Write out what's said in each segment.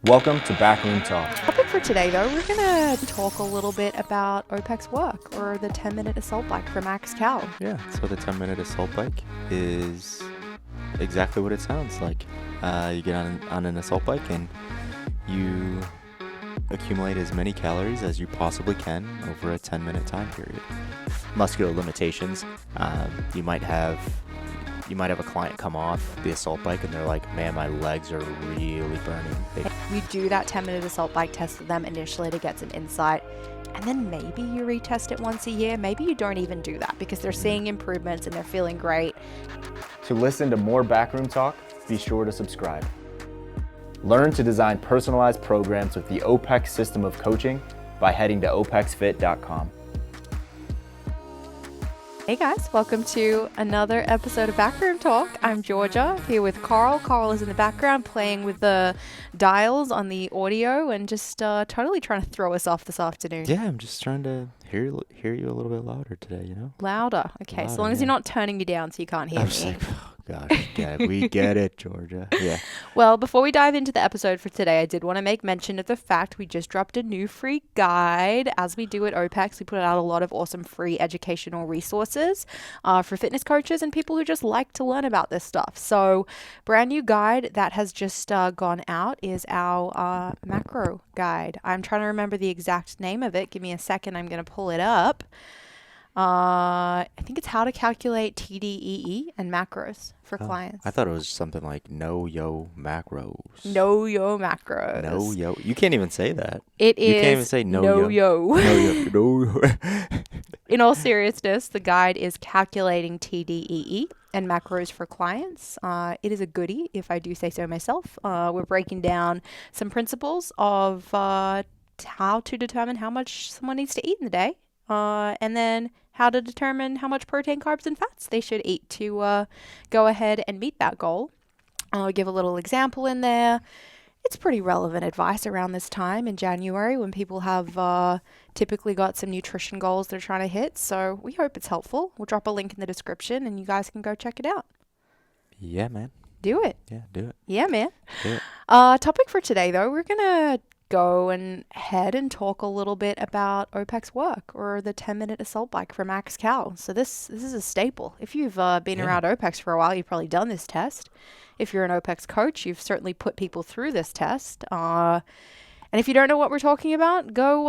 Welcome to Backroom Talk. Topic for today, though, we're going to talk a little bit about OPEX Work, or the 10-minute assault bike for Max Cal. Yeah, so the 10-minute assault bike is exactly what it sounds like. You get on an assault bike and you accumulate as many calories as you possibly can over a 10-minute time period. Muscular limitations. You might have a client come off the assault bike and they're like, man, my legs are really burning. You do that 10-minute assault bike test with them initially to get some insight, and then maybe you retest it once a year. Maybe you don't even do that because they're seeing improvements and they're feeling great. To listen to more Backroom Talk, be sure to subscribe. Learn to design personalized programs with the OPEX system of coaching by heading to opexfit.com. Hey guys, welcome to another episode of Backroom Talk. I'm Georgia, here with Carl. Carl is in the background playing with the dials on the audio and just totally trying to throw us off this afternoon. Yeah, I'm just trying to hear you a little bit louder today, you know? Louder. Okay, Louder, so long as you're not turning me down so you can't hear I'm me. just like, oh gosh, yeah, we get it, Georgia. Yeah. Well, before we dive into the episode for today, I did want to make mention of the fact we just dropped a new free guide. As we do at OPEX, we put out a lot of awesome free educational resources for fitness coaches and people who just like to learn about this stuff. So, brand new guide that has just gone out is our macro guide. I'm trying to remember the exact name of it. Give me a second. I'm going to pull it up. I think it's how to calculate TDEE and macros for clients. I thought it was something like Know Yo Macros. Know Yo Macros. Know Yo. You can't even say that. It is. You can't even say Know Yo. Know Yo. Know Yo. In all seriousness, the guide is calculating TDEE and macros for clients. It is a goodie, if I do say so myself. We're breaking down some principles of how to determine how much someone needs to eat in the day. And then how to determine how much protein, carbs, and fats they should eat to go ahead and meet that goal. I'll give a little example in there. It's pretty relevant advice around this time in January when people have typically got some nutrition goals they're trying to hit. So we hope it's helpful. We'll drop a link in the description and you guys can go check it out. Yeah, man. Do it. Yeah, do it. Yeah, man. Do it. Topic for today, though, we're going to go and head and talk a little bit about OPEX Work, or the 10-minute assault bike for Max Cal. So this is a staple. If you've been around OPEX for a while, you've probably done this test. If you're an OPEX coach, you've certainly put people through this test. And if you don't know what we're talking about, go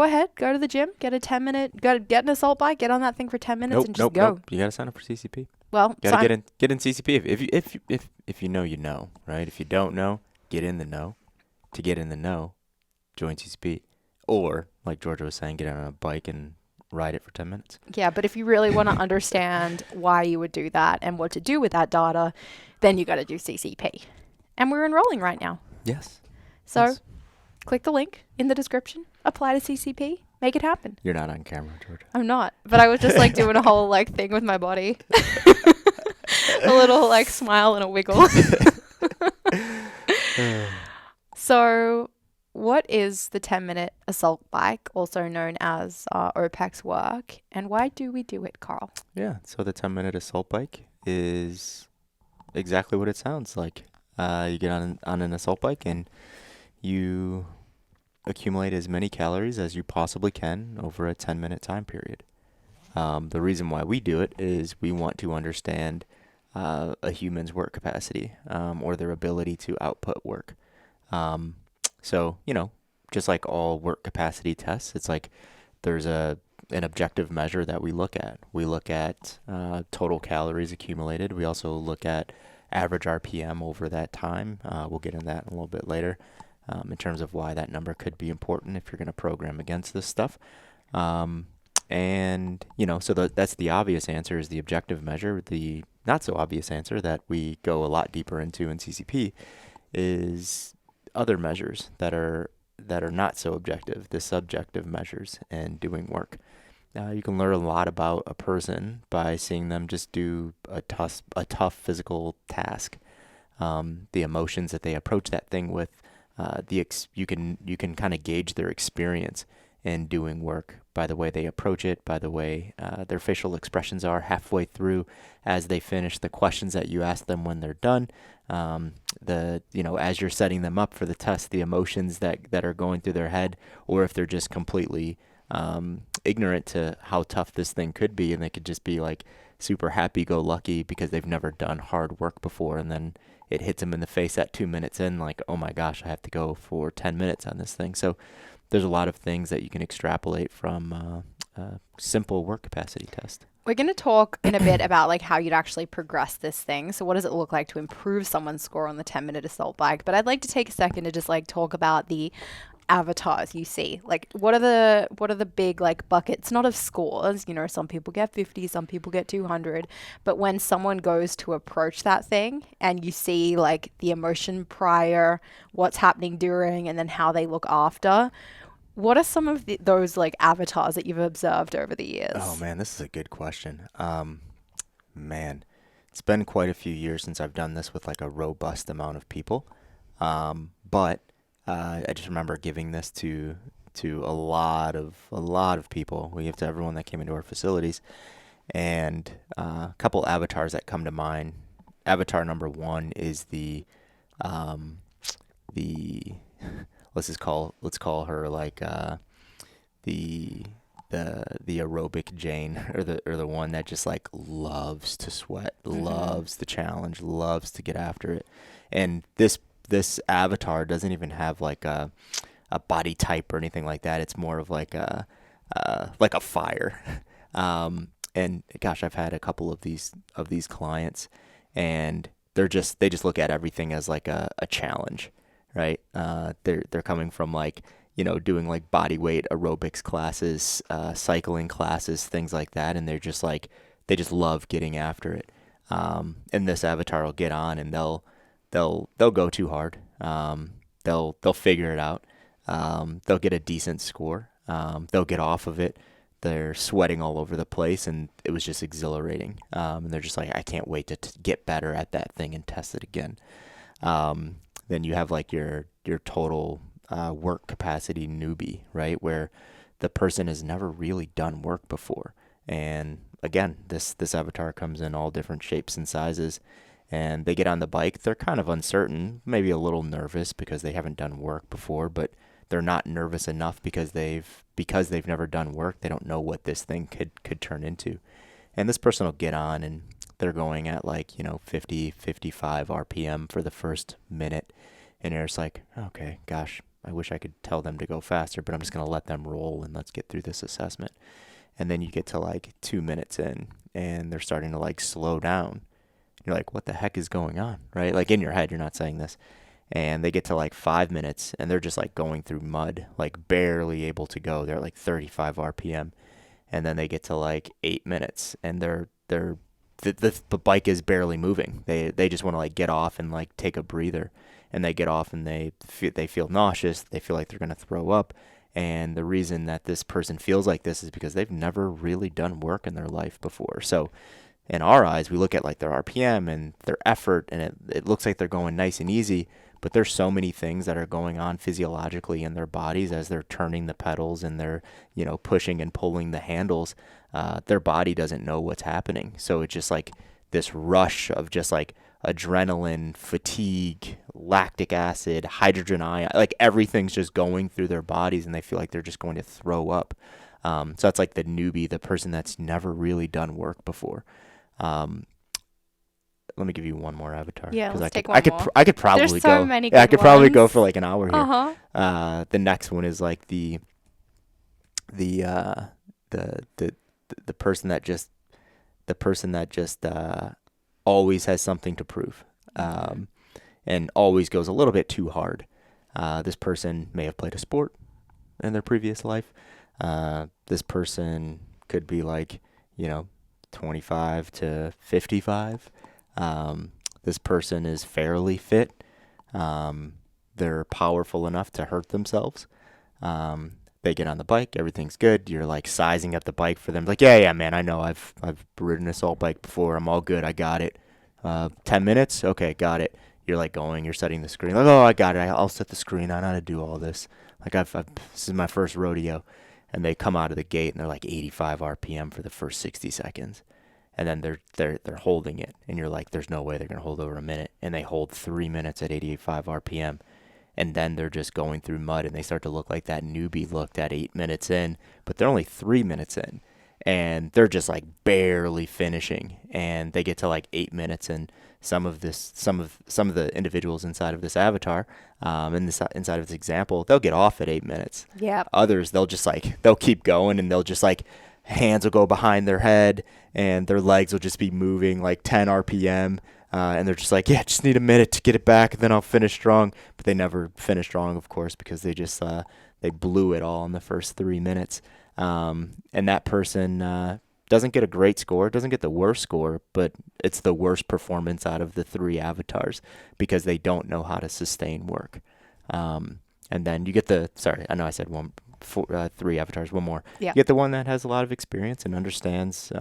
ahead, go to the gym, get an assault bike, get on that thing for 10 minutes and just go. Nope. You gotta sign up for CCP. Well, Gotta get in CCP. If you know, right? If you don't know, get in the know. To get in the know, join CCP. Or, like Georgia was saying, get on a bike and ride it for 10 minutes. Yeah, but if you really want to understand why you would do that and what to do with that data, then you got to do CCP. And we're enrolling right now. Yes. So Yes. click the link in the description, apply to CCP, make it happen. You're not on camera, Georgia. I'm not, but I was just like doing a whole like thing with my body. A little like smile and a wiggle. So what is the 10-minute assault bike, also known as OPEX Work, and why do we do it, Carl? Yeah, so the 10-minute assault bike is exactly what it sounds like. You get on an assault bike and you accumulate as many calories as you possibly can over a 10-minute time period. The reason why we do it is we want to understand a human's work capacity or their ability to output work. So, just like all work capacity tests, it's like there's an objective measure that we look at. We look at total calories accumulated. We also look at average RPM over that time. We'll get into that in a little bit later in terms of why that number could be important if you're going to program against this stuff. So that's the obvious answer is the objective measure. The not so obvious answer that we go a lot deeper into in CCP is other measures that are not so objective, the subjective measures in doing work. You can learn a lot about a person by seeing them just do a tough physical task. The emotions that they approach that thing with, you can kind of gauge their experience in doing work by the way they approach it, by the way their facial expressions are halfway through as they finish the questions that you ask them when they're done. as you're setting them up for the test, the emotions that are going through their head, or if they're just completely ignorant to how tough this thing could be, and they could just be like super happy-go-lucky because they've never done hard work before, and then it hits them in the face at 2 minutes in, like, oh my gosh, I have to go for 10 minutes on this thing. So there's a lot of things that you can extrapolate from a simple work capacity test. We're going to talk in a bit about like how you'd actually progress this thing. So what does it look like to improve someone's score on the 10-minute assault bike? But I'd like to take a second to just like talk about the avatars you see. Like what are the big like buckets, not of scores, you know, some people get 50, some people get 200, but when someone goes to approach that thing and you see like the emotion prior, what's happening during, and then how they look after, what are some of those like avatars that you've observed over the years? Oh man, this is a good question. Man, it's been quite a few years since I've done this with like a robust amount of people. But I just remember giving this to a lot of people. We give to everyone that came into our facilities, and a couple avatars that come to mind. Avatar number one is the let's call her like the aerobic Jane, or the one that just like loves to sweat, loves the challenge, loves to get after it. And this avatar doesn't even have like a body type or anything like that. It's more of like a fire. And gosh, I've had a couple of these clients, and they just look at everything as like a challenge, right? They're coming from like, you know, doing like body weight aerobics classes, cycling classes, things like that, and they're just like, they just love getting after it. And this avatar will get on, and they'll go too hard. They'll figure it out. They'll get a decent score. They'll get off of it. They're sweating all over the place, and it was just exhilarating. And they're just like, I can't wait to get better at that thing and test it again. Then you have like your total work capacity newbie, right? Where the person has never really done work before. And again, this avatar comes in all different shapes and sizes, and they get on the bike. They're kind of uncertain, maybe a little nervous because they haven't done work before, but they're not nervous enough because they've never done work. They don't know what this thing could turn into. And this person will get on, and they're going at like, you know, 50, 55 RPM for the first minute. And you're just like, okay, gosh, I wish I could tell them to go faster, but I'm just going to let them roll and let's get through this assessment. And then you get to like 2 minutes in, and they're starting to like slow down. You're like, what the heck is going on, right? Like in your head, you're not saying this. And they get to like 5 minutes, and they're just like going through mud, like barely able to go. They're like 35 RPM. And then they get to like 8 minutes, and the bike is barely moving. They just want to like get off and like take a breather. And they get off, and they feel nauseous. They feel like they're going to throw up. And the reason that this person feels like this is because they've never really done work in their life before. So in our eyes, we look at like their RPM and their effort, and it looks like they're going nice and easy. But there's so many things that are going on physiologically in their bodies as they're turning the pedals and they're, you know, pushing and pulling the handles. Their body doesn't know what's happening. So it's just like this rush of just like adrenaline, fatigue, lactic acid, hydrogen ion, like everything's just going through their bodies, and they feel like they're just going to throw up. So that's like the newbie, the person that's never really done work before. Let me give you one more avatar. Yeah, let's take one more. I could probably There's so many I could good probably go ones. for like an hour here. Uh-huh. The next one is like the person that just always has something to prove, and always goes a little bit too hard. This person may have played a sport in their previous life. This person could be like, you know, 25 to 55. This person is fairly fit. They're powerful enough to hurt themselves. They get on the bike, everything's good. You're like sizing up the bike for them. Like, yeah, man, I know I've ridden an assault bike before. I'm all good. I got it. 10 minutes. Okay. Got it. You're like you're setting the screen. Like, oh, I got it. I'll set the screen. I know how to do all this. Like this is my first rodeo. And they come out of the gate, and they're like 85 RPM for the first 60 seconds. and then they're holding it, and you're like, there's no way they're gonna hold over a minute, and they hold 3 minutes at 85 RPM, and then they're just going through mud, and they start to look like that newbie looked at 8 minutes in, but they're only 3 minutes in, and they're just like barely finishing, and they get to like 8 minutes, and some of the individuals inside of this avatar, inside of this example, they'll get off at 8 minutes. Yeah. Others, they'll keep going, and they'll just like, hands will go behind their head, and their legs will just be moving like 10 RPM. And they're just like, yeah, just need a minute to get it back, and then I'll finish strong. But they never finish strong, of course, because they just they blew it all in the first 3 minutes. And that person doesn't get a great score, doesn't get the worst score, but it's the worst performance out of the 3 avatars because they don't know how to sustain work. And then you get I know I said 3 avatars, one more. Yeah. You get the one that has a lot of experience and understands,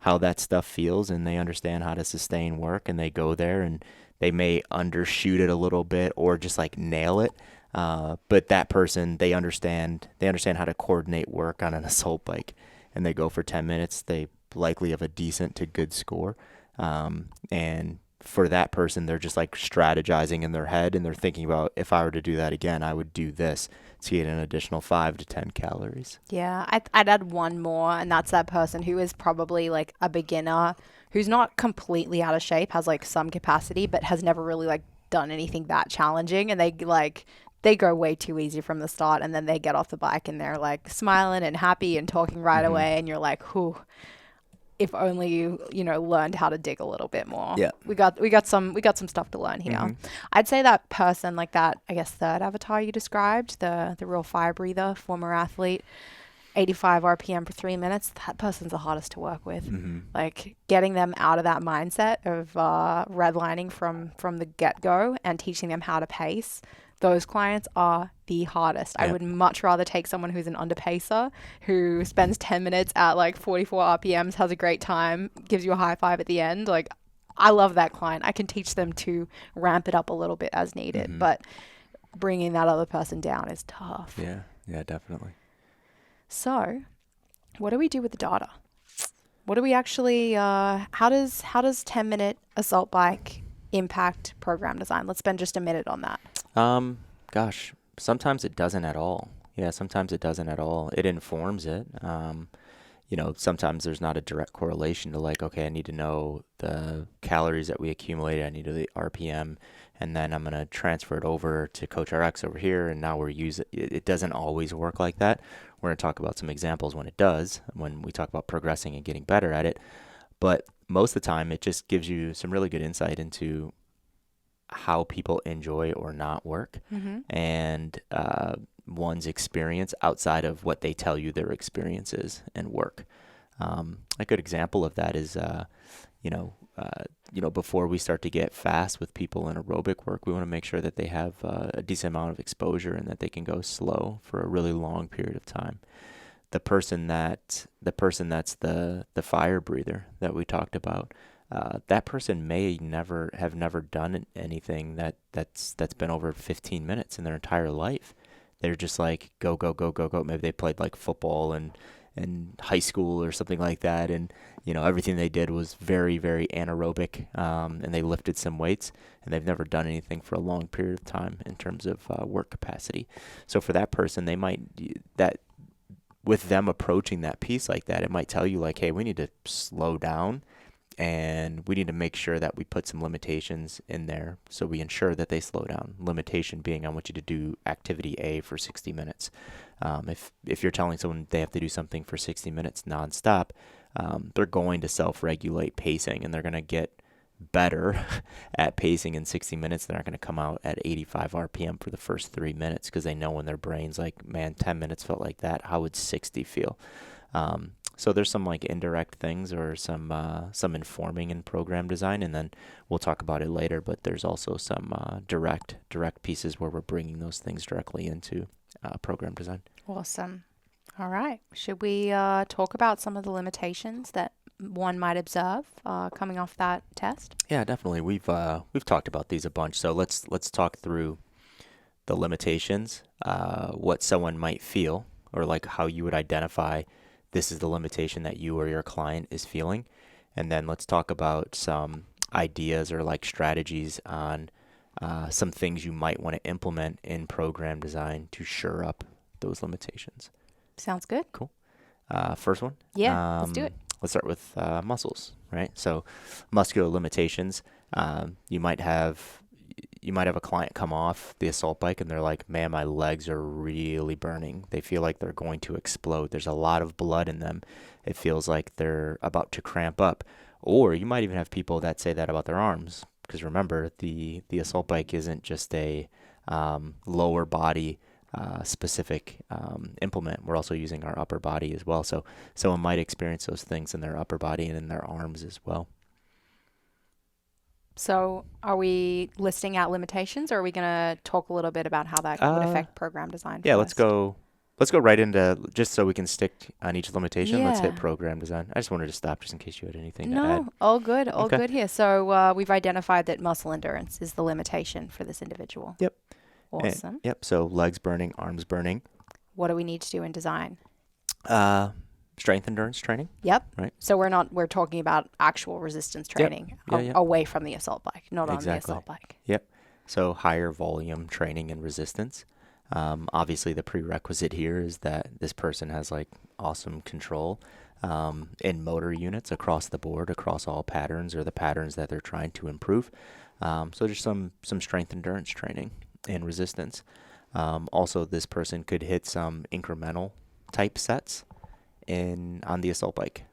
how that stuff feels, and they understand how to sustain work, and they go there and they may undershoot it a little bit or just like nail it. But that person, they understand how to coordinate work on an assault bike, and they go for 10 minutes. They likely have a decent to good score. And for that person, they're just like strategizing in their head, and they're thinking about, if I were to do that again, I would do this to get an additional 5 to 10 calories. Yeah, I'd add one more, and that's that person who is probably like a beginner who's not completely out of shape, has like some capacity, but has never really like done anything that challenging, and they go way too easy from the start, and then they get off the bike and they're like smiling and happy and talking right away, and you're like, whew, if only you learned how to dig a little bit more. Yeah. We got some stuff to learn here. I'd say that person, like that, I guess, third avatar you described, the real fire breather, former athlete, 85 RPM for 3 minutes, that person's the hardest to work with. Like getting them out of that mindset of redlining from the get-go and teaching them how to pace. Those clients are the hardest. Yep. I would much rather take someone who's an underpacer, who spends 10 minutes at like 44 RPMs, has a great time, gives you a high five at the end. Like, I love that client. I can teach them to ramp it up a little bit as needed, but bringing that other person down is tough. Yeah, definitely. So, what do we do with the data? What do we actually, how does 10-minute assault bike impact program design? Let's spend just a minute on that. Gosh, sometimes it doesn't at all. Yeah, sometimes it doesn't at all. It informs it. Sometimes there's not a direct correlation to like, okay, I need to know the calories that we accumulated. I need to know the RPM, and then I'm going to transfer it over to Coach RX over here, and now we're using it. It doesn't always work like that. We're going to talk about some examples when it does, when we talk about progressing and getting better at it. But most of the time, it just gives you some really good insight into how people enjoy or not work, and one's experience outside of what they tell you their experience is and work. A good example of that is, before we start to get fast with people in aerobic work, we want to make sure that they have a decent amount of exposure and that they can go slow for a really long period of time. The person that's the fire breather that we talked about, that person may never done anything that's been over 15 minutes in their entire life. They're just like go go go go go. Maybe they played like football in high school or something like that, and everything they did was very, very anaerobic, and they lifted some weights, and they've never done anything for a long period of time in terms of work capacity. So for that person, they might with them approaching that piece like that, it might tell you like, hey, we need to slow down, and we need to make sure that we put some limitations in there so we ensure that they slow down. Limitation being, I want you to do activity A for 60 minutes. If you're telling someone they have to do something for 60 minutes nonstop, they're going to self-regulate pacing, and they're going to get better at pacing in 60 minutes. They're not going to come out at 85 RPM for the first 3 minutes because they know in their brains like, man, 10 minutes felt like that. How would 60 feel? So there's some like indirect things or some informing in program design, and then we'll talk about it later. But there's also some direct pieces where we're bringing those things directly into program design. Awesome. All right. Should we talk about some of the limitations that one might observe coming off that test? Yeah, definitely. We've talked about these a bunch. So let's talk through the limitations, what someone might feel, or like how you would identify this is the limitation that you or your client is feeling. And then let's talk about some ideas or like strategies on some things you might want to implement in program design to shore up those limitations. Sounds good. Cool. First one. Yeah, let's do it. Let's start with muscles, right? So muscular limitations. You might have a client come off the assault bike and they're like, man, my legs are really burning. They feel like they're going to explode. There's a lot of blood in them. It feels like they're about to cramp up. Or you might even have people that say that about their arms. Because remember, the assault bike isn't just a lower body specific implement. We're also using our upper body as well. So someone might experience those things in their upper body and in their arms as well. So are we listing out limitations, or are we going to talk a little bit about how that would affect program design? Yeah, let's go right into, just so we can stick on each limitation. Let's hit program design. I just wanted to stop just in case you had anything to add. No, all good here. So we've identified that muscle endurance is the limitation for this individual. Yep. Awesome. Yep. So legs burning, arms burning. What do we need to do in design? Strength endurance training. Yep. Right. So we're talking about actual resistance training away from the assault bike, not on the assault bike. Yep. So higher volume training and resistance. Obviously the prerequisite here is that this person has like awesome control in motor units across the board, across all patterns or the patterns that they're trying to improve. So just some strength endurance training and resistance. Also, this person could hit some incremental type sets on the assault bike.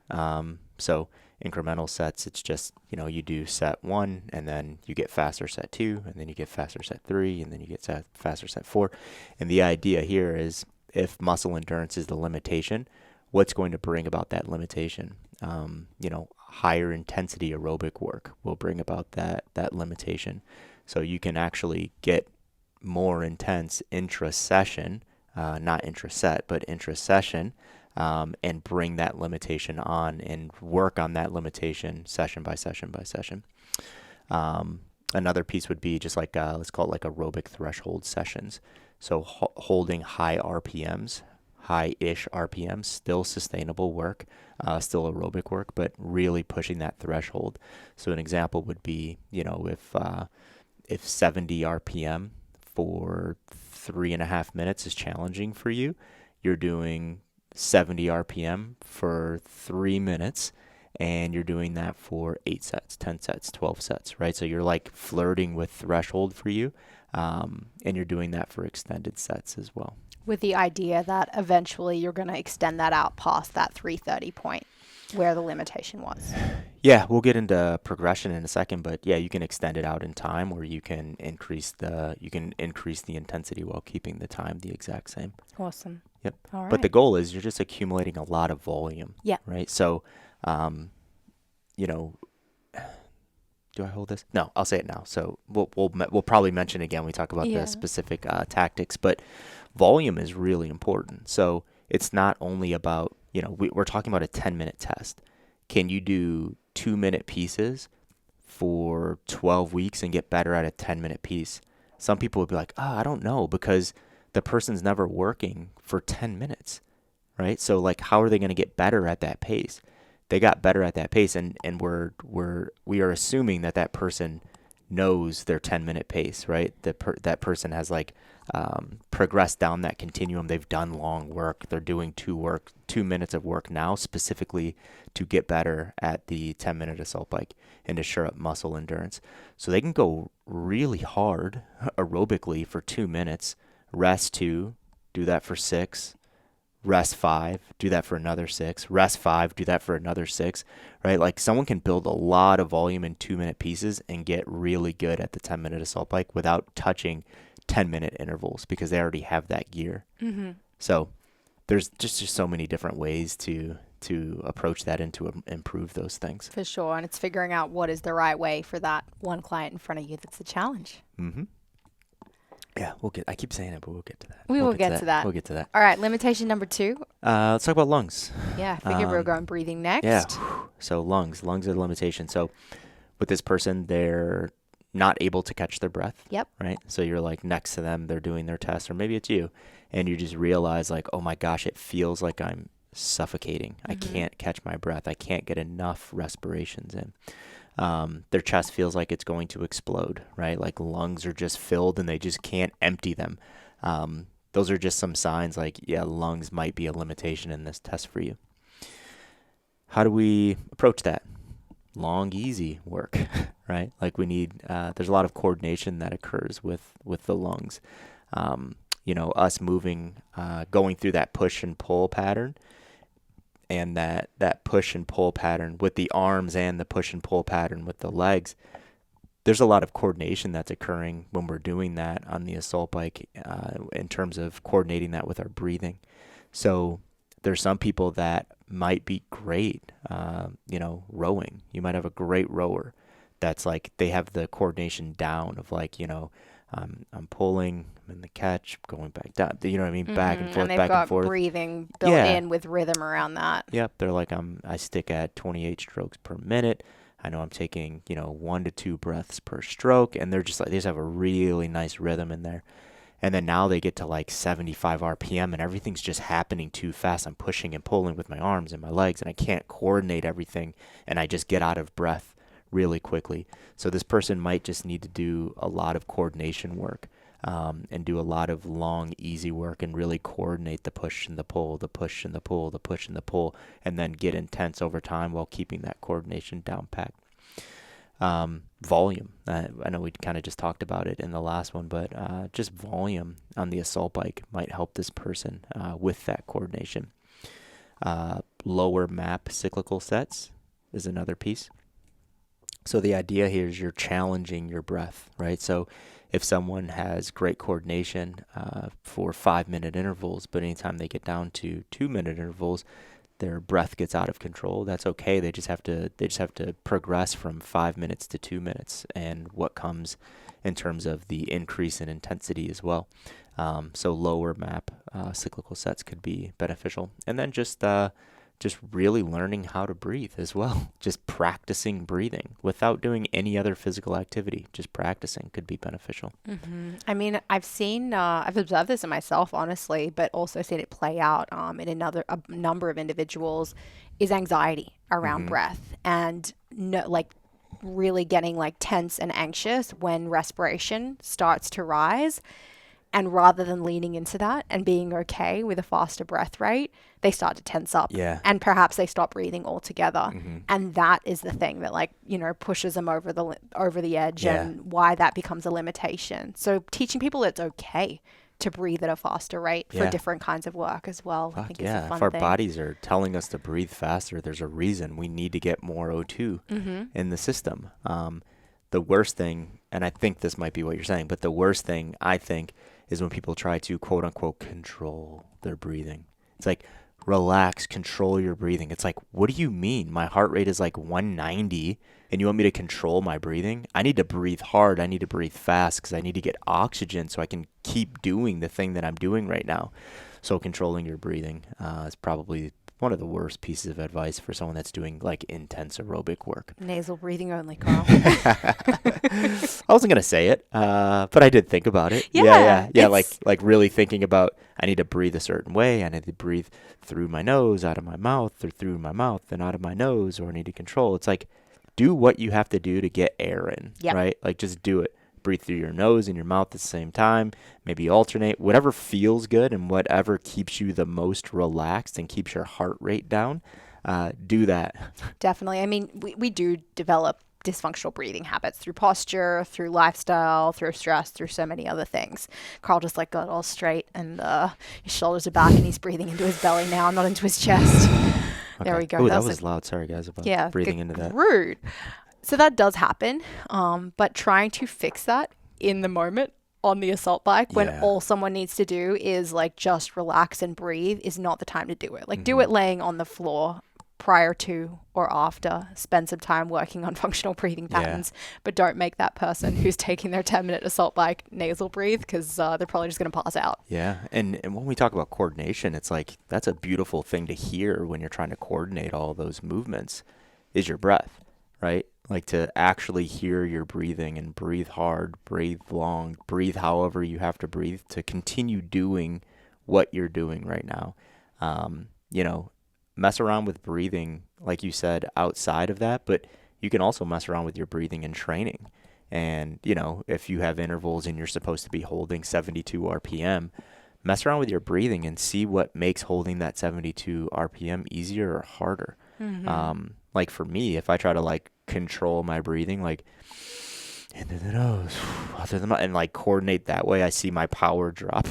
So incremental sets, it's just, you do set 1 and then you get faster set 2 and then you get faster set 3 and then you get faster set 4. And the idea here is if muscle endurance is the limitation, what's going to bring about that limitation? Higher intensity aerobic work will bring about that limitation. So you can actually get more intense intra-session, not intra-set, but intra-session, and bring that limitation on and work on that limitation session by session by session. Another piece would be just like, let's call it like aerobic threshold sessions. So holding high RPMs, high-ish RPMs, still sustainable work, still aerobic work, but really pushing that threshold. So an example would be, if 70 RPM for 3.5 minutes is challenging for you, you're doing 70 RPM for 3 minutes, and you're doing that for 8 sets, 10 sets, 12 sets, right? So you're like flirting with threshold for you, and you're doing that for extended sets as well. With the idea that eventually you're going to extend that out past that 330 point where the limitation was. Yeah, we'll get into progression in a second, but yeah, you can extend it out in time, or you can increase the intensity while keeping the time the exact same. Awesome. Yep. All right. But the goal is you're just accumulating a lot of volume. Yeah. Right. So, do I hold this? No, I'll say it now. So we'll probably mention again when we talk about the specific tactics, but volume is really important. So it's not only about, we're talking about a 10-minute test. Can you do 2-minute pieces for 12 weeks and get better at a 10-minute piece? Some people would be like, I don't know, because the person's never working for 10 minutes, right? So like, how are they going to get better at that pace? They got better at that pace, and we are assuming that person knows their 10-minute pace, right? That person has like progressed down that continuum. They've done long work. They're doing 2 minutes of work now specifically to get better at the 10-minute assault bike and to shore up muscle endurance. So they can go really hard aerobically for 2 minutes, rest 2, do that for 6, rest 5, do that for another 6, rest 5, do that for another 6, right? Like someone can build a lot of volume in 2-minute pieces and get really good at the 10-minute assault bike without touching 10-minute intervals because they already have that gear. Mm-hmm. So there's just so many different ways to approach that and to improve those things. For sure. And it's figuring out what is the right way for that one client in front of you that's the challenge. Mm-hmm. Yeah, I keep saying it, but we'll get to that. We'll get to that. We'll get to that. All right, limitation number 2. Let's talk about lungs. Yeah, I figured we were going breathing next. Yeah, so lungs are the limitation. So with this person, they're not able to catch their breath. Yep. Right? So you're like next to them, they're doing their test, or maybe it's you, and you just realize like, oh my gosh, it feels like I'm suffocating. I can't catch my breath. I can't get enough respirations in. Their chest feels like it's going to explode, right? Like lungs are just filled and they just can't empty them. Those are just some signs like, yeah, lungs might be a limitation in this test for you. How do we approach that? Long, easy work, right? Like we need, there's a lot of coordination that occurs with the lungs. Us moving, going through that push and pull pattern, and that push and pull pattern with the arms and the push and pull pattern with the legs. There's a lot of coordination that's occurring when we're doing that on the assault bike, in terms of coordinating that with our breathing. So there's some people that might be great, rowing. You might have a great rower that's like, they have the coordination down of like, I'm pulling, I'm in the catch, going back down, you know what I mean? Back and forth, and back and forth. they've got breathing built in with rhythm around that. Yep. They're like, I stick at 28 strokes per minute. I know I'm taking, 1 to 2 breaths per stroke. And they're just like, they just have a really nice rhythm in there. And then now they get to like 75 RPM and everything's just happening too fast. I'm pushing and pulling with my arms and my legs and I can't coordinate everything. And I just get out of breath really quickly. So this person might just need to do a lot of coordination work, and do a lot of long, easy work and really coordinate the push and the pull, the push and the pull, the push and the pull, and then get intense over time while keeping that coordination down packed. Volume. I know we kind of just talked about it in the last one, but just volume on the assault bike might help this person with that coordination. Lower map cyclical sets is another piece. So the idea here is you're challenging your breath, right? So if someone has great coordination for 5-minute intervals, but anytime they get down to 2-minute intervals, their breath gets out of control. That's okay. They just have to progress from 5 minutes to 2 minutes, and what comes in terms of the increase in intensity as well. So lower map cyclical sets could be beneficial, and then just really learning how to breathe as well. Just practicing breathing without doing any other physical activity. Just practicing could be beneficial. I mean, I've observed this in myself, honestly, but also seen it play out in a number of individuals, is anxiety around breath, and really getting like tense and anxious when respiration starts to rise. And rather than leaning into that and being okay with a faster breath rate, they start to tense up. Yeah. And perhaps they stop breathing altogether. And that is the thing that pushes them over the edge, and why that becomes a limitation. So teaching people it's okay to breathe at a faster rate for different kinds of work as well. I think is a fun if our thing. bodies are telling us to breathe faster, there's a reason. We need to get more O2 in the system. The worst thing, and I think this might be what you're saying, but the worst thing I think is when people try to quote unquote control their breathing. It's like, relax, control your breathing. It's like, what do you mean? My heart rate is like 190 and you want me to control my breathing? I need to breathe hard. I need to breathe fast because I need to get oxygen so I can keep doing the thing that I'm doing right now. So controlling your breathing is probably one of the worst pieces of advice for someone that's doing like intense aerobic work. Nasal breathing only, Carl. I wasn't gonna say it, but I did think about it. Yeah. Like really thinking about, I need to breathe a certain way. I need to breathe through my nose, out of my mouth, or through my mouth and out of my nose, or I need to control. It's like, do what you have to do to get air in, right? Like just do it. Breathe through your nose and your mouth at the same time. Maybe alternate, whatever feels good and whatever keeps you the most relaxed and keeps your heart rate down. Do that. Definitely. I mean, we do develop dysfunctional breathing habits through posture, through lifestyle, through stress, through so many other things. Carl just got all straight and his shoulders are back and he's breathing into his belly now, not into his chest. Okay. There we go. Oh, that was loud. Sorry, guys, about breathing into that. Rude. So that does happen, but trying to fix that in the moment on the assault bike when all someone needs to do is just relax and breathe is not the time to do it. Do it laying on the floor prior to or after. Spend some time working on functional breathing patterns, but don't make that person who's taking their 10-minute assault bike nasal breathe because they're probably just going to pass out. Yeah, and when we talk about coordination, it's like that's a beautiful thing to hear when you're trying to coordinate all those movements is your breath, right? Like to actually hear your breathing and breathe hard, breathe long, breathe however you have to breathe to continue doing what you're doing right now. mess around with breathing, like you said, outside of that, but you can also mess around with your breathing in training. And, if you have intervals and you're supposed to be holding 72 RPM, mess around with your breathing and see what makes holding that 72 RPM easier or harder. Like for me, if I try to like control my breathing, like into the nose, and like coordinate that way, I see my power drop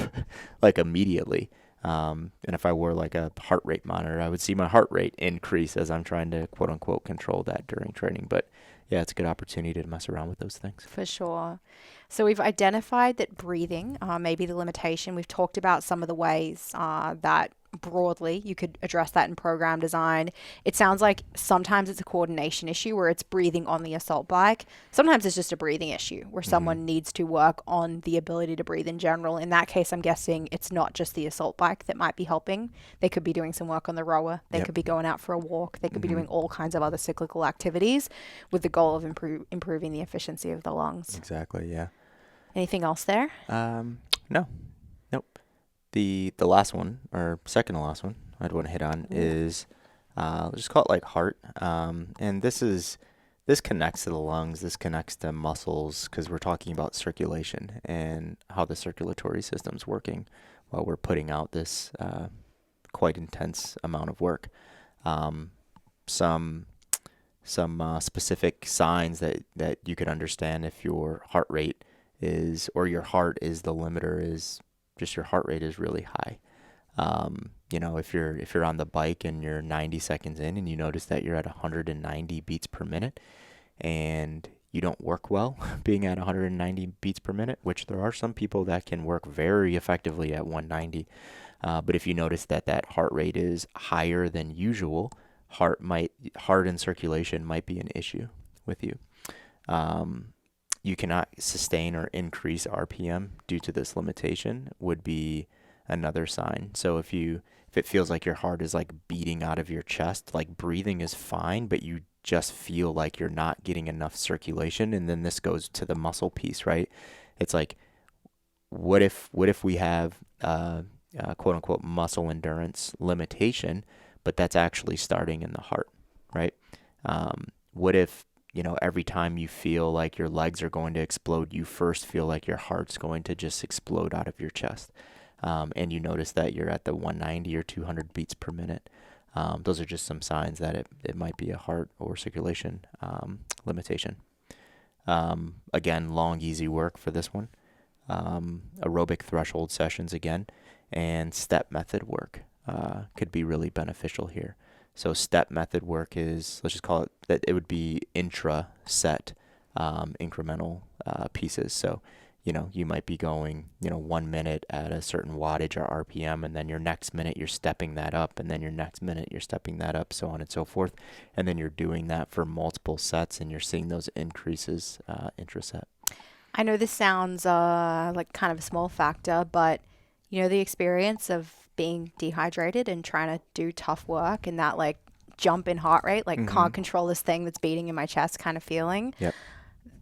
like immediately. And if I wore like a heart rate monitor, I would see my heart rate increase as I'm trying to quote unquote control that during training. But yeah, it's a good opportunity to mess around with those things. For sure. So we've identified that breathing may be the limitation. We've talked about some of the ways that broadly you could address that in program design. It sounds like sometimes it's a coordination issue where it's breathing on the assault bike. Sometimes it's just a breathing issue where someone needs to work on the ability to breathe in general. In that case, I'm guessing it's not just the assault bike that might be helping. They could be doing some work on the rower. They could be going out for a walk. They could be doing all kinds of other cyclical activities with the goal of improving the efficiency of the lungs. Exactly, yeah. Anything else there? No. Nope. The last one, or second to last one I'd want to hit on is, let's just call it like heart. And this connects to the lungs. This connects to muscles because we're talking about circulation and how the circulatory system's working while we're putting out this quite intense amount of work. Some specific signs that you could understand if your heart rate is, or your heart is the limiter, is just your heart rate is really high. If you're on the bike and you're 90 seconds in and you notice that you're at 190 beats per minute and you don't work well being at 190 beats per minute, which there are some people that can work very effectively at 190. But if you notice that heart rate is higher than usual, heart and circulation might be an issue with you. You cannot sustain or increase RPM due to this limitation would be another sign. So if it feels like your heart is like beating out of your chest, like breathing is fine, but you just feel like you're not getting enough circulation. And then this goes to the muscle piece, right? It's like, what if we have quote unquote muscle endurance limitation, but that's actually starting in the heart, right? What if, every time you feel like your legs are going to explode, you first feel like your heart's going to just explode out of your chest. And you notice that you're at the 190 or 200 beats per minute. Those are just some signs that it might be a heart or circulation limitation. Again, long, easy work for this one. Aerobic threshold sessions again, and step method work could be really beneficial here. So step method work is, let's just call it that it would be intra-set incremental pieces. So, you might be going, 1 minute at a certain wattage or RPM, and then your next minute you're stepping that up, and then your next minute you're stepping that up, so on and so forth. And then you're doing that for multiple sets, and you're seeing those increases intra-set. I know this sounds like kind of a small factor, but the experience of being dehydrated and trying to do tough work and that like jump in heart rate, like can't control this thing that's beating in my chest kind of feeling. Yep.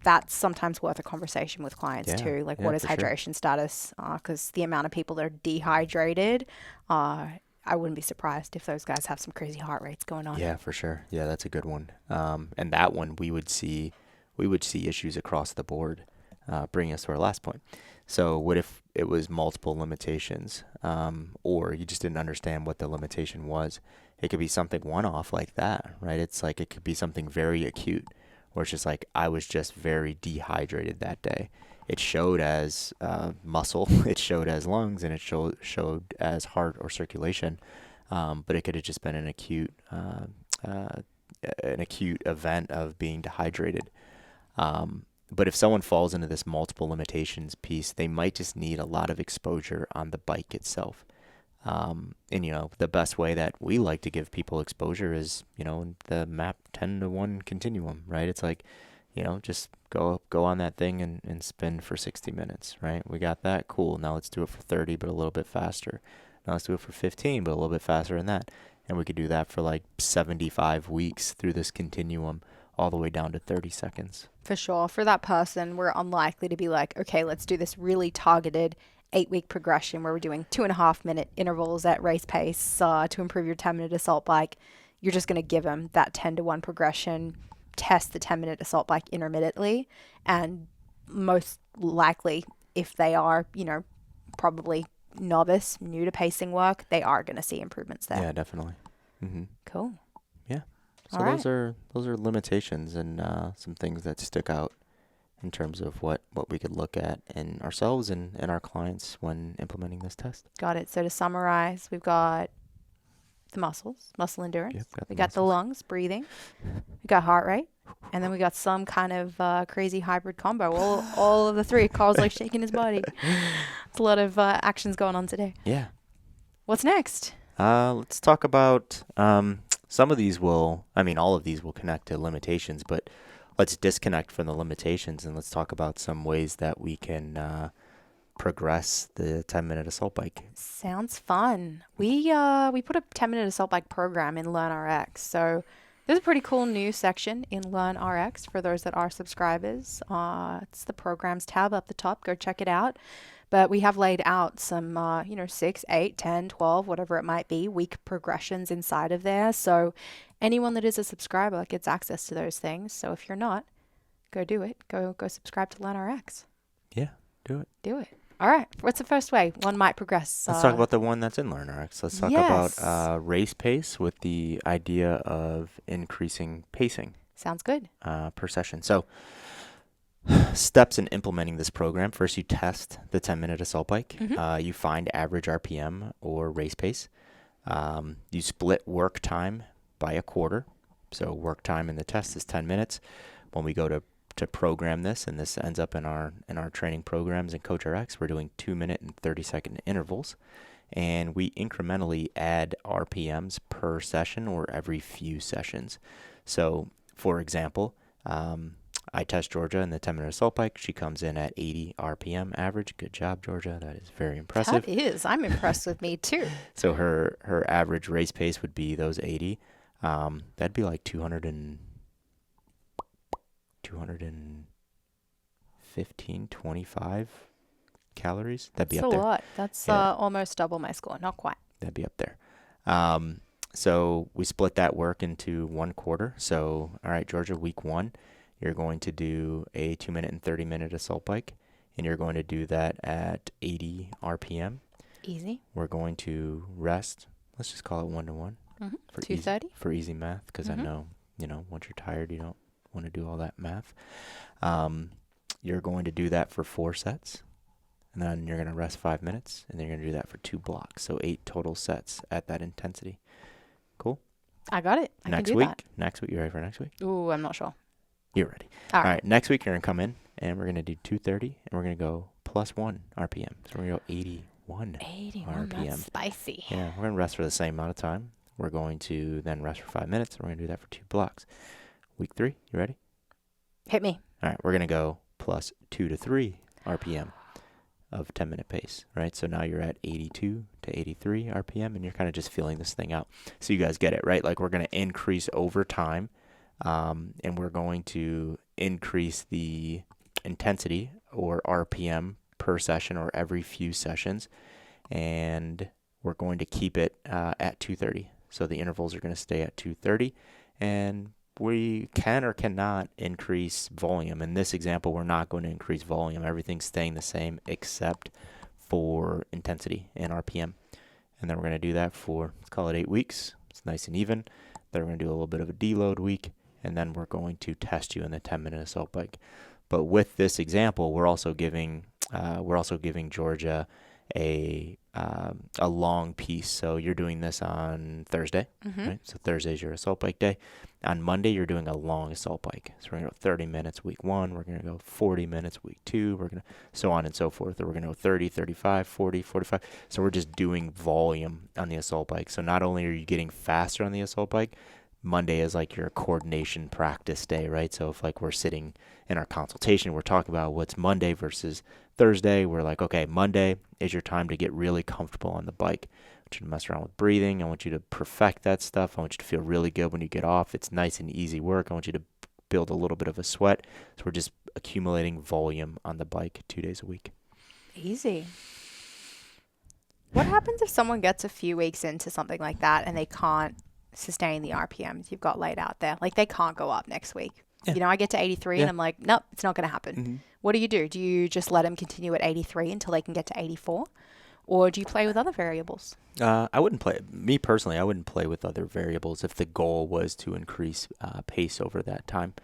That's sometimes worth a conversation with clients too. Like, what is hydration status? Because the amount of people that are dehydrated, I wouldn't be surprised if those guys have some crazy heart rates going on. Yeah, for sure. Yeah, that's a good one. And that one we would see issues across the board. Bringing us to our last point. So what if it was multiple limitations, or you just didn't understand what the limitation was? It could be something one-off like that, right? It's like it could be something very acute, where it's just like I was just very dehydrated that day. It showed as muscle, it showed as lungs, and it showed as heart or circulation, but it could have just been an acute event of being dehydrated. But if someone falls into this multiple limitations piece, they might just need a lot of exposure on the bike itself. And, the best way that we like to give people exposure is, the MAP 10-to-1 continuum, right? It's like, just go on that thing and spin for 60 minutes, right? We got that. Cool. Now let's do it for 30, but a little bit faster. Now let's do it for 15, but a little bit faster than that. And we could do that for like 75 weeks through this continuum, all the way down to 30 seconds. For sure. For that person, we're unlikely to be like, okay, let's do this really targeted 8-week progression where we're doing 2.5-minute intervals at race pace to improve your 10-minute assault bike, you're just going to give them that 10-to-1 progression, test the 10-minute assault bike intermittently, and most likely, if they are, probably novice, new to pacing work, they are going to see improvements there. Yeah, definitely. Cool. Yeah. So All right. those are limitations and some things that stick out in terms of what we could look at in ourselves and our clients when implementing this test. Got it. So to summarize, we've got the muscles, muscle endurance. Yep, We got the muscles. lungs, breathing. We got heart rate. And then we got some kind of crazy hybrid combo. All of the three. Carl's like shaking his body. It's a lot of actions going on today. Yeah. What's next? Let's talk about some of these all of these will connect to limitations, but let's disconnect from the limitations and let's talk about some ways that we can progress the 10-minute assault bike. Sounds fun. We put a 10-minute assault bike program in LearnRx. So there's a pretty cool new section in LearnRx for those that are subscribers. It's the programs tab up the top. Go check it out. But we have laid out some, 6, 8, 10, 12, whatever it might be, week progressions inside of there. So anyone that is a subscriber gets access to those things. So if you're not, go do it. Go subscribe to LearnRx. Yeah, do it. Do it. All right. What's the first way one might progress? Let's talk about the one that's in LearnRx. Let's talk about race pace with the idea of increasing pacing. Sounds good. Per session. So steps in implementing this program. First, you test the 10-minute assault bike. You find average RPM or race pace. You split work time by a quarter. So work time in the test is 10 minutes. When we go to program this, and this ends up in our training programs in CoachRx, we're doing 2-minute and 30-second intervals. And we incrementally add RPMs per session or every few sessions. So, for example, I test Georgia in the 10-minute assault bike. She comes in at 80 RPM average. Good job, Georgia. That is very impressive. That is. I'm impressed with me, too. So her average race pace would be those 80. That'd be like 215, 25 calories. That'd be That's up there. a lot. That's almost double my score. Not quite. That'd be up there. So we split that work into one quarter. So, all right, Georgia, week 1, you're going to do a 2-minute and 30-minute assault bike, and you're going to do that at 80 RPM. Easy. We're going to rest. Let's just call it 1-to-1. For 230. For easy math, because I know, once you're tired, you don't want to do all that math. You're going to do that for 4 sets, and then you're going to rest 5 minutes, and then you're going to do that for 2 blocks. So 8 total sets at that intensity. Cool? I got it. I Next can do week, that. next week, you ready for next week? Ooh, I'm not sure. You're ready. All right. Next week, you're going to come in, and we're going to do 230, and we're going to go plus 1 RPM. So we're going to go 81 81, RPM. that's spicy. Yeah, we're going to rest for the same amount of time. We're going to then rest for 5 minutes, and we're going to do that for 2 blocks. Week 3, you ready? Hit me. All right, we're going to go plus 2 to 3 RPM of 10-minute pace, right? So now you're at 82 to 83 RPM, and you're kind of just feeling this thing out. So you guys get it, right? Like we're going to increase over time, and we're going to increase the intensity or RPM per session or every few sessions, and we're going to keep it at 230. So the intervals are going to stay at 230, and we can or cannot increase volume. In this example, we're not going to increase volume. Everything's staying the same except for intensity and RPM. And then we're going to do that for, let's call it 8 weeks. It's nice and even. Then we're going to do a little bit of a deload week, and then we're going to test you in the 10-minute assault bike. But with this example, we're also giving Georgia a long piece. So you're doing this on Thursday, right? So Thursday's your assault bike day. On Monday, you're doing a long assault bike. So we're going to go 30 minutes week 1. We're going to go 40 minutes week 2. We're going to so on and so forth. Or we're going to go 30, 35, 40, 45. So we're just doing volume on the assault bike. So not only are you getting faster on the assault bike, Monday is like your coordination practice day, right? So if like we're sitting in our consultation, we're talking about what's Monday versus Thursday. We're like, okay, Monday is your time to get really comfortable on the bike. I want you to mess around with breathing. I want you to perfect that stuff. I want you to feel really good when you get off. It's nice and easy work. I want you to build a little bit of a sweat. So we're just accumulating volume on the bike 2 days a week. Easy. What happens if someone gets a few weeks into something like that and they can't sustain the RPMs you've got laid out there? Like they can't go up next week. Yeah. You know, I get to 83 Yeah. and I'm like, nope, it's not going to happen. Mm-hmm. What do? Do you just let them continue at 83 until they can get to 84? Or do you play with other variables? I wouldn't play. Me personally, I wouldn't play with other variables if the goal was to increase pace over that time.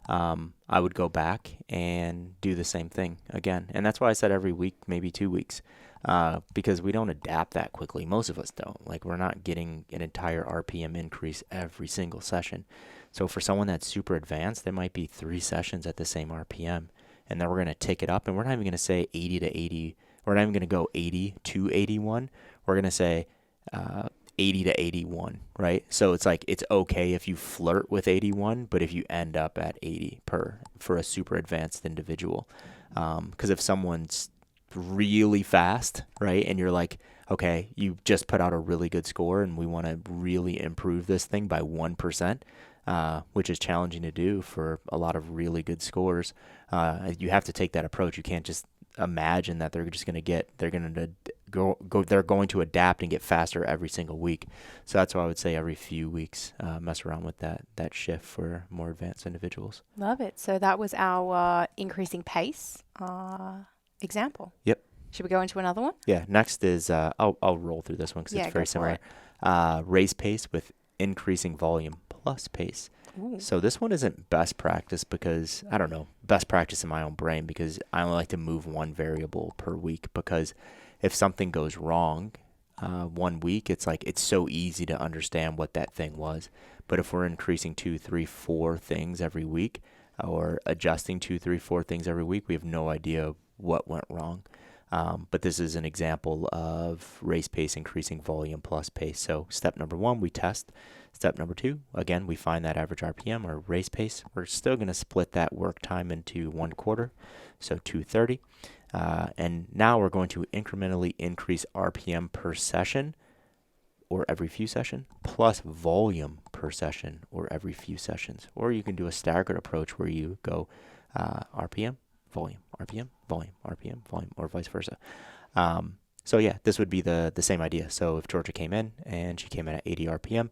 I would go back and do the same thing again. And that's why I said every week, maybe 2 weeks, because we don't adapt that quickly. Most of us don't. Like we're not getting an entire RPM increase every single session. So for someone that's super advanced, there might be 3 sessions at the same RPM. And then we're going to tick it up. And we're not even going to say 80 to 80. We're not even going to go 80 to 81. We're going to say 80 to 81, right? So it's like it's okay if you flirt with 81, but if you end up at 80 for a super advanced individual. Because if someone's really fast, right, and you're like, okay, you just put out a really good score and we want to really improve this thing by 1%, which is challenging to do for a lot of really good scores. You have to take that approach. You can't just imagine that they're going to adapt and get faster every single week. So that's why I would say every few weeks, mess around with that shift for more advanced individuals. Love it. So that was our increasing pace example. Yep. Should we go into another one? Yeah. Next is I'll roll through this one because it's very similar. Raise pace with increasing volume plus pace. Ooh. So this one isn't best practice because, I don't know, best practice in my own brain because I only like to move one variable per week because if something goes wrong 1 week, it's like it's so easy to understand what that thing was. But if we're increasing 2, 3, 4 things every week or adjusting 2, 3, 4 things every week, we have no idea what went wrong. But this is an example of race pace increasing volume plus pace. So step number 1, we test. Step number 2, again, we find that average RPM or race pace. We're still going to split that work time into 1/4, so 230. And now we're going to incrementally increase RPM per session or every few sessions plus volume per session or every few sessions. Or you can do a staggered approach where you go RPM, volume, RPM, volume, RPM, volume, or vice versa. So yeah, this would be the same idea. So if Georgia came in and she came in at 80 RPM,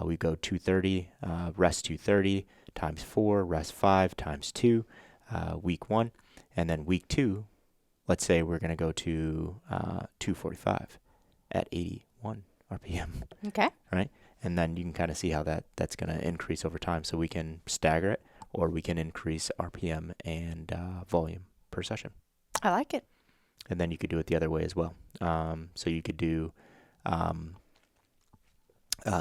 we go 230, rest 230 times 4, rest 5 times 2, week 1. And then week 2, let's say we're going to go to 245 at 81 RPM. Okay. Right? And then you can kind of see how that's going to increase over time. So we can stagger it or we can increase RPM and volume per session. I like it. And then you could do it the other way as well. So you could do...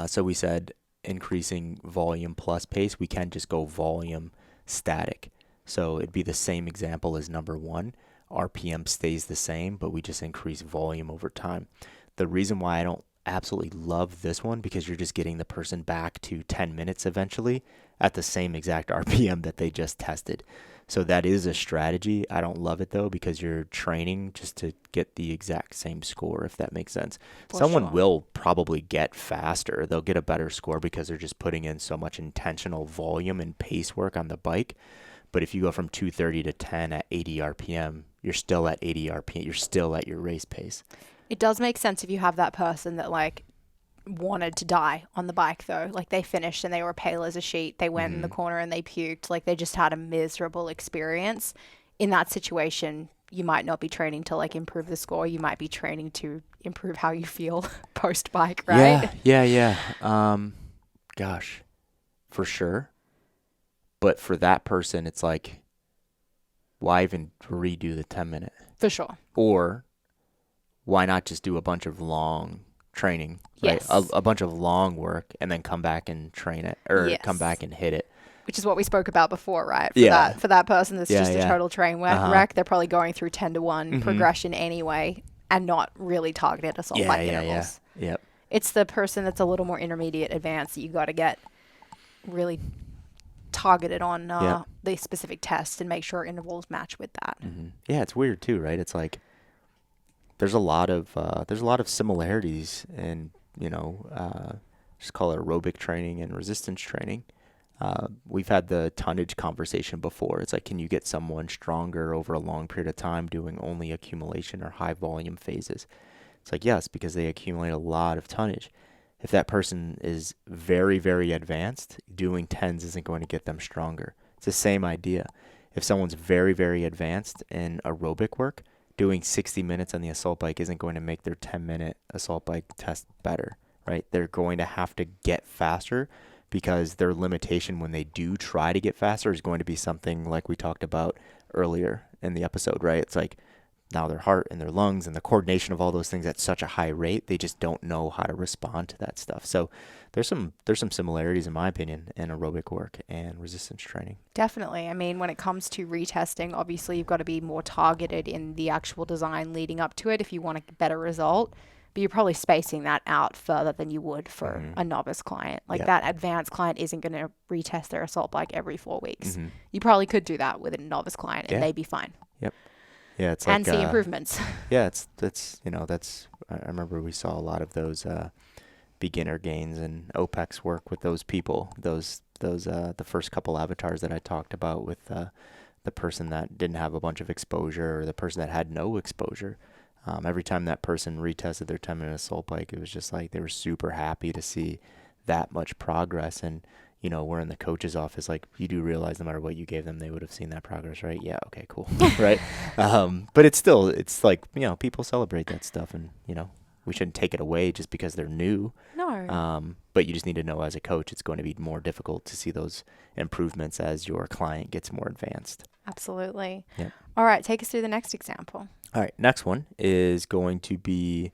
so we said increasing volume plus pace. We can just go volume static. So it'd be the same example as number 1. RPM stays the same, but we just increase volume over time. The reason why I don't absolutely love this one because you're just getting the person back to 10 minutes eventually at the same exact RPM that they just tested. So that is a strategy. I don't love it though because you're training just to get the exact same score, if that makes sense. Someone will probably get faster. They'll get a better score because they're just putting in so much intentional volume and pace work on the bike. But if you go from 230 to 10 at 80 RPM, you're still at 80 RPM. You're still at your race pace. It does make sense if you have that person that like wanted to die on the bike though. Like they finished and they were pale as a sheet. They went in the corner and they puked. Like they just had a miserable experience. In that situation, you might not be training to like improve the score. You might be training to improve how you feel post bike, right? Yeah. Gosh, for sure. But for that person, it's like, why even redo the 10-minute? For sure. Or why not just do a bunch of long training, right? Yes. A bunch of long work and then come back and train it or Yes. come back and hit it. Which is what we spoke about before, right? Yeah. For that person that's just a total train wreck, they're probably going through 10-to-1 progression anyway and not really targeted assault bike intervals. Yep. It's the person that's a little more intermediate advanced that you got to get really targeted on the specific test and make sure intervals match with that. Yeah, it's weird too, right? It's like there's a lot of similarities in, just call it aerobic training and resistance training. We've had the tonnage conversation before. It's like, can you get someone stronger over a long period of time doing only accumulation or high volume phases? It's like, yes, because they accumulate a lot of tonnage. If that person is very, very advanced, doing tens isn't going to get them stronger. It's the same idea. If someone's very, very advanced in aerobic work, doing 60 minutes on the assault bike isn't going to make their 10-minute assault bike test better, right? They're going to have to get faster because their limitation when they do try to get faster is going to be something like we talked about earlier in the episode, right? It's like now their heart and their lungs and the coordination of all those things at such a high rate, they just don't know how to respond to that stuff. So there's some similarities, in my opinion, in aerobic work and resistance training. Definitely. I mean, when it comes to retesting, obviously you've got to be more targeted in the actual design leading up to it if you want a better result. But you're probably spacing that out further than you would for a novice client. Like that advanced client isn't going to retest their assault bike every 4 weeks. You probably could do that with a novice client and they'd be fine. Yep. Yeah, it's and like see improvements. Yeah, that's I remember we saw a lot of those beginner gains and OPEX work with those people. Those the first couple avatars that I talked about with the person that didn't have a bunch of exposure or the person that had no exposure. Every time that person retested their 10-minute assault bike, it was just like they were super happy to see that much progress. And we're in the coach's office. Like, you do realize no matter what you gave them, they would have seen that progress, right? Yeah. Okay, cool. Right. But it's like, people celebrate that stuff and, we shouldn't take it away just because they're new. No. But you just need to know as a coach, it's going to be more difficult to see those improvements as your client gets more advanced. Absolutely. Yep. All right. Take us through the next example. All right. Next one is going to be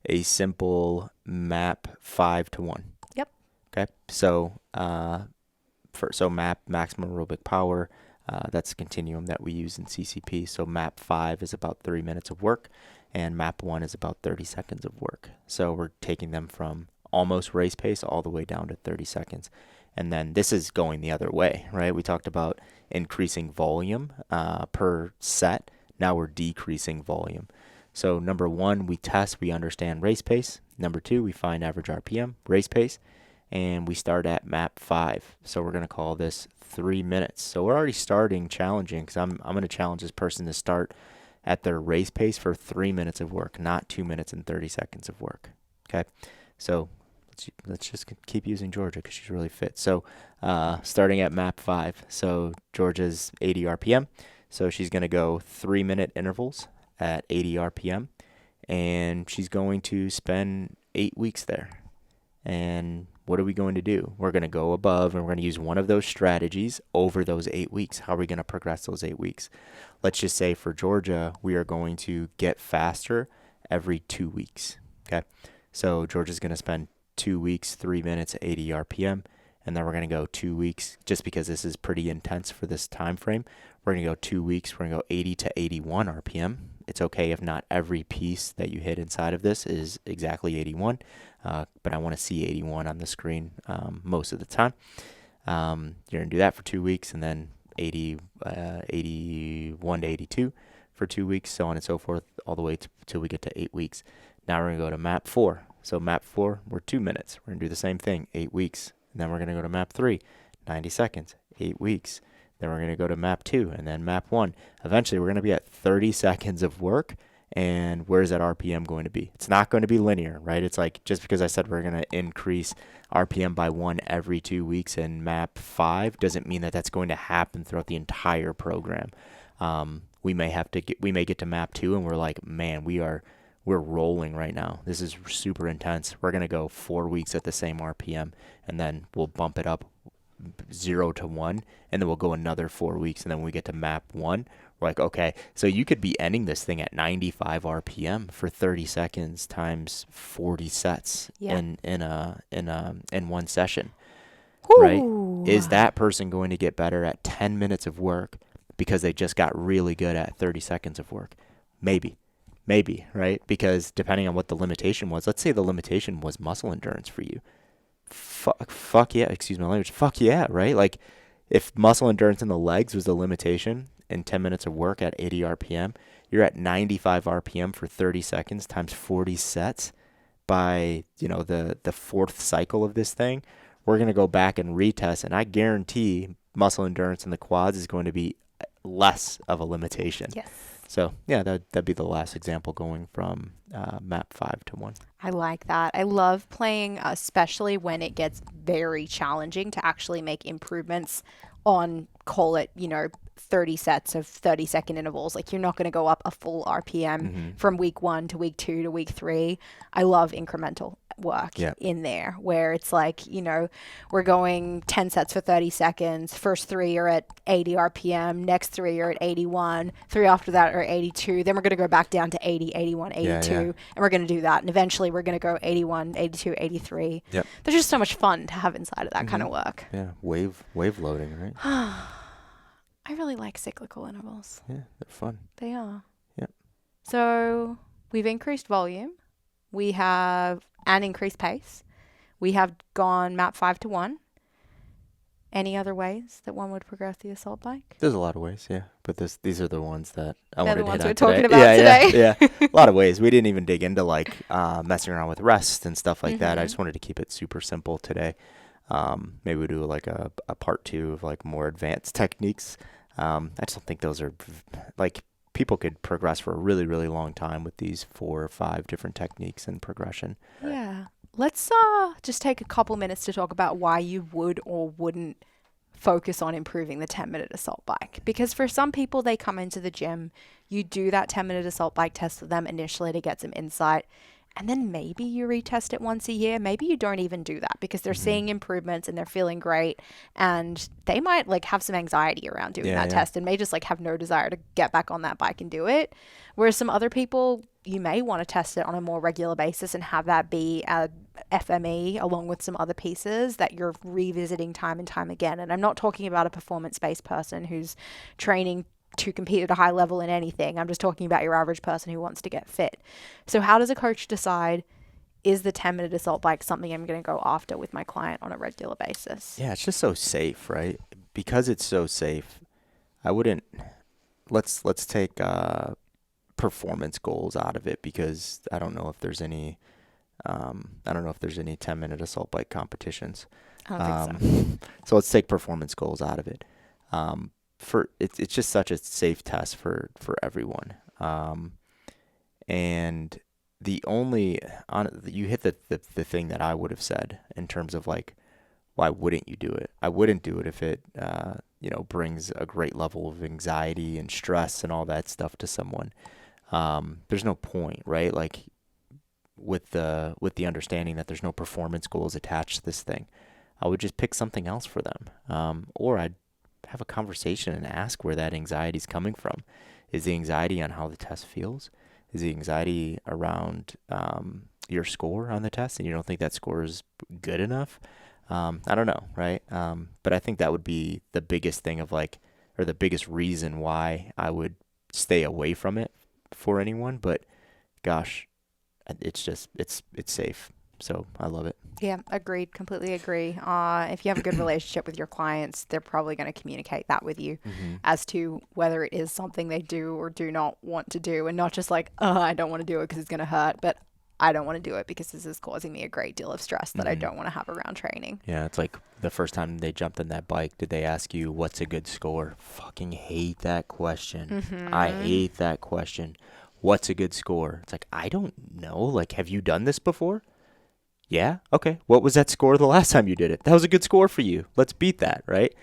a simple map 5-to-1. Yep. Okay. So, map maximum aerobic power, that's a continuum that we use in CCP. So map 5 is about 3 minutes of work and map 1 is about 30 seconds of work. So we're taking them from almost race pace all the way down to 30 seconds. And then this is going the other way, right? We talked about increasing volume per set. Now we're decreasing volume. So number 1, we test, we understand race pace. Number 2, we find average RPM, race pace. And we start at map 5. So we're going to call this 3 minutes. So we're already starting challenging because I'm going to challenge this person to start at their race pace for 3 minutes of work, not 2 minutes and 30 seconds of work. Okay. So let's just keep using Georgia because she's really fit. So starting at map 5. So Georgia's 80 RPM. So she's going to go 3-minute intervals at 80 RPM. And she's going to spend 8 weeks there. And what are we going to do? We're going to go above and we're going to use one of those strategies over those 8 weeks. How are we going to progress those 8 weeks? Let's just say for Georgia, we are going to get faster every 2 weeks. Okay. So Georgia's going to spend 2 weeks, 3 minutes, 80 RPM. And then we're going to go 2 weeks, just because this is pretty intense for this time frame. We're going to go 2 weeks. We're going to go 80 to 81 RPM. It's okay if not every piece that you hit inside of this is exactly 81, but I want to see 81 on the screen most of the time. You're going to do that for 2 weeks, and then 81 to 82 for 2 weeks, so on and so forth, all the way till we get to 8 weeks. Now we're going to go to map 4. So map 4, we're 2 minutes. We're going to do the same thing, 8 weeks. And then we're going to go to map 3, 90 seconds, 8 weeks. Then we're going to go to map 2 and then map 1. Eventually, we're going to be at 30 seconds of work. And where's that RPM going to be? It's not going to be linear, right? It's like, just because I said we're going to increase RPM by 1 every 2 weeks in map 5 doesn't mean that that's going to happen throughout the entire program. We may get to map 2 and we're like, man, we're rolling right now. This is super intense. We're going to go 4 weeks at the same RPM, and then we'll bump it up 0 to 1, and then we'll go another 4 weeks, and then when we get to map 1, we're like, okay, so you could be ending this thing at 95 RPM for 30 seconds times 40 sets in one session. Ooh. Right? Is that person going to get better at 10 minutes of work because they just got really good at 30 seconds of work? Maybe, right? Because depending on what the limitation was, let's say the limitation was muscle endurance for you. Fuck yeah, excuse my language. Fuck yeah, right? Like, if muscle endurance in the legs was the limitation in 10 minutes of work at 80 RPM, you're at 95 RPM for 30 seconds times 40 sets. By, the fourth cycle of this thing, we're going to go back and retest, and I guarantee muscle endurance in the quads is going to be less of a limitation. Yes. So yeah, that'd be the last example going from map 5 to 1. I like that. I love playing, especially when it gets very challenging to actually make improvements on, call it, 30 sets of 30-second intervals. Like, you're not going to go up a full RPM from week 1 to week 2 to week 3. I love incremental work in there where it's like, we're going 10 sets for 30 seconds. First 3 are at 80 RPM. Next 3 are at 81. 3 after that are 82. Then we're going to go back down to 80, 81, 82. And we're going to do that. And eventually we're going to go 81, 82, 83. Yep. There's just so much fun to have inside of that kind of work. Yeah. Wave loading, right? I really like cyclical intervals. Yeah, they're fun. They are. Yep. So we've increased volume. We have an increased pace. We have gone map 5 to 1. Any other ways that one would progress the assault bike? There's a lot of ways, yeah. But these are the ones that I They're wanted the to ones hit we're on talking today. about today. Yeah. A lot of ways. We didn't even dig into like messing around with rest and stuff like that. I just wanted to keep it super simple today. Maybe we do like a part 2 of like more advanced techniques. I just don't think those are like, people could progress for a really, really long time with these 4 or 5 different techniques and progression. Yeah. Let's just take a couple minutes to talk about why you would or wouldn't focus on improving the 10-minute assault bike. Because for some people, they come into the gym, you do that 10-minute assault bike test with them initially to get some insight. And then maybe you retest it once a year. Maybe you don't even do that because they're seeing improvements and they're feeling great. And they might like have some anxiety around doing that test and may just like have no desire to get back on that bike and do it. Whereas some other people, you may want to test it on a more regular basis and have that be a FME along with some other pieces that you're revisiting time and time again. And I'm not talking about a performance-based person who's training to compete at a high level in anything. I'm just talking about your average person who wants to get fit. So how does a coach decide, is the 10-minute assault bike something I'm going to go after with my client on a regular basis? Yeah, it's just so safe, right? Because it's so safe, I wouldn't, let's take performance goals out of it, because I don't know if there's any 10-minute assault bike competitions. I don't think so. So let's take performance goals out of it. It's just such a safe test for everyone. And you hit the thing that I would have said in terms of like, why wouldn't you do it? I wouldn't do it if it brings a great level of anxiety and stress and all that stuff to someone. There's no point, right? Like with the understanding that there's no performance goals attached to this thing, I would just pick something else for them. Or I'd have a conversation and ask where that anxiety is coming from. Is the anxiety on how the test feels? Is the anxiety around your score on the test and you don't think that score is good enough? I don't know, right? But I think that would be the biggest thing or the biggest reason why I would stay away from it for anyone. But gosh, it's safe. So I love it. Yeah, agreed. Completely agree. If you have a good relationship with your clients, they're probably going to communicate that with you as to whether it is something they do or do not want to do, and not just like, I don't want to do it because it's going to hurt, but I don't want to do it because this is causing me a great deal of stress that I don't want to have around training. Yeah, it's like the first time they jumped on that bike, did they ask you what's a good score? Fucking hate that question. I hate that question. What's a good score? It's like, I don't know. Like, have you done this before? Yeah. Okay. What was that score the last time you did it? That was a good score for you. Let's beat that, right?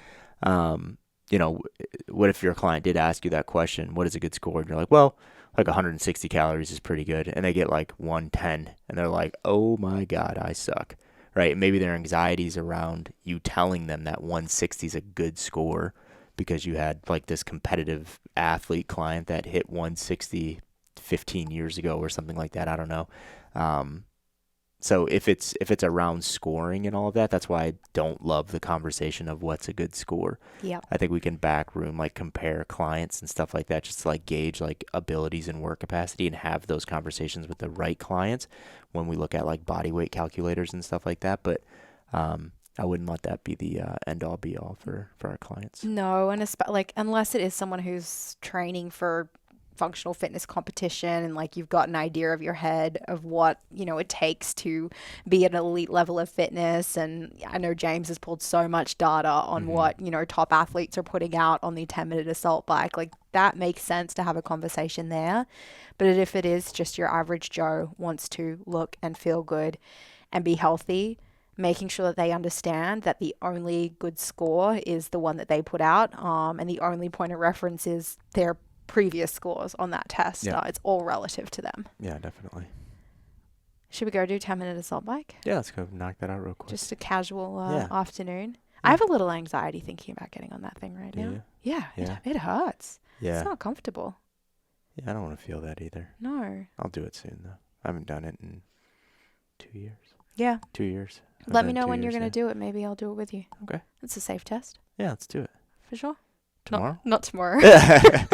What if your client did ask you that question? What is a good score? And you're like, well, like 160 calories is pretty good. And they get like 110 and they're like, oh my God, I suck. Right. Maybe their anxieties around you telling them that 160 is a good score because you had like this competitive athlete client that hit 160 15 years ago or something like that. I don't know. So if it's around scoring and all of that, that's why I don't love the conversation of what's a good score. Yeah. I think we can backroom, like compare clients and stuff like that, just to like gauge like abilities and work capacity and have those conversations with the right clients when we look at like body weight calculators and stuff like that. But I wouldn't let that be the end all be all for our clients. No, and unless it is someone who's training for functional fitness competition and like you've got an idea of your head of what, you know, it takes to be at an elite level of fitness. And I know James has pulled so much data on what, you know, top athletes are putting out on the 10-minute assault bike. Like that makes sense to have a conversation there. But if it is just your average Joe wants to look and feel good and be healthy, making sure that they understand that the only good score is the one that they put out, and the only point of reference is their previous scores on that test. Yeah. It's all relative to them. Yeah, definitely. Should we go do 10-minute assault bike? Yeah, let's go knock that out real quick. Just a casual Yeah. afternoon. I have a little anxiety thinking about getting on that thing right Do now. you? Yeah, Yeah. It hurts. Yeah. It's not comfortable. Yeah, I don't want to feel that either. No. I'll do it soon, though. I haven't done it in 2 years. Yeah. 2 years. Let me know when you're going to do it. Maybe I'll do it with you. Okay. It's a safe test. Yeah, let's do it. For sure. Tomorrow? Not tomorrow. Yeah,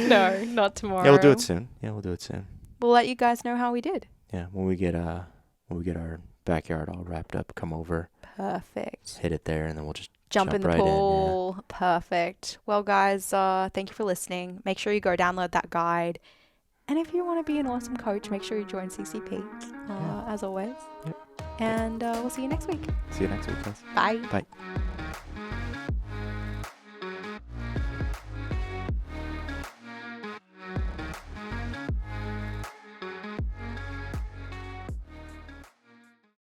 No, not tomorrow. we'll do it soon. We'll let you guys know how we did. Yeah, when we get our backyard all wrapped up, come over, Perfect. hit it there, and then we'll just Jump in the right pool. Perfect. Well, guys, thank you for listening. Make sure you go download that guide. And if you want to be an awesome coach, make sure you join CCP, as always. Yep. And we'll see you next week. See you next week, guys. Bye. Bye.